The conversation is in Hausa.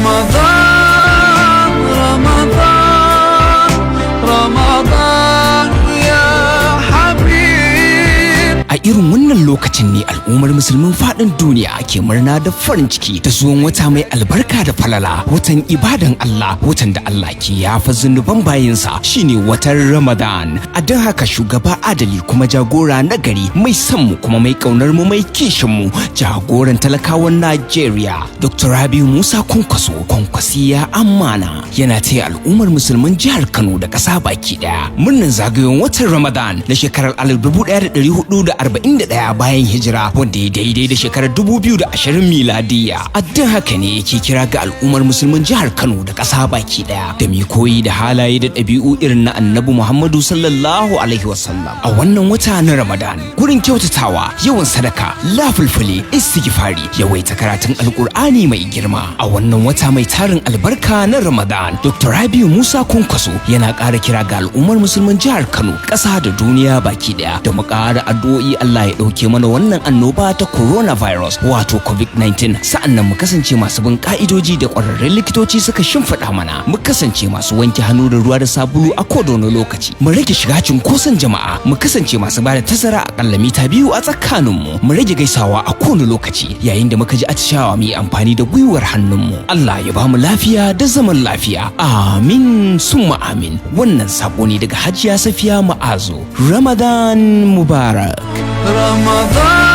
رمضان رمضان رمضان يا حبيب. A irin wannan lokacin ne al'ummar musulmin faɗin duniya ke murna da farin ciki da zuwan wata mai albarka da falala, watan ibadan Allah, watan da Allah ke yafa zunuban bayinsa, shine watan Ramadan. A don haka shugaba adali kuma jagora na gari, mai son mu kuma mai kaunar mu, mai kishin mu, jagoran talakawan Najeriya, Dr. Rabiu Musa Kwankwaso, Kwankwasiya Amana, yana taya al'ummar musulmin jihar Kano da ƙasa baki ɗaya murnan zagayowar watan Ramadan na shekarar 1441 bayan hijira, wanda ya daidai da shekarar 2020 miladiya. A don haka ne yake kira ga al'ummar musulmin jihar Kano da ƙasa baki ɗaya da mai koyi da halaye da ɗabi'u irin na Annabi Muhammadu sallallahu alaihi wasallam a wannan wata na Ramadan, gurin kyautatawa, yawan sadaka, lafulfuli, istighfari, yawaita karatun alkur'ani mai girma. A wannan wata mai tarin albarka na Ramadan, Dr. Rabiu Musa Kwankwaso yana ƙara kira ga al'ummar musulmin jihar Kano, ƙasa da duniya baki ɗaya da mu ƙara addu'o'i Allah ya ɗauke mana wannan annoba ta coronavirus wato COVID-19, sa'annan mu kasance masu bin ka'idoji da ƙwararrun likitoci suka shimfiɗa mana, mu kasance masu wanke hannu da ruwa da sabulu a kowane lokaci, mu rage shiga cunkoson jama'a, mu kasance masu bada tazara akalla mita 2 a tsakaninmu, mu rage gaisawa a kowane lokaci, yayin da muka ji atishawa mu yi amfani da gwiwar hannunmu. Allah ya bamu lafiya da zaman lafiya, amin summa amin. Wannan sako ne daga Hajiya Safiya Ma'azu. Ramadan Mubarak. رمضان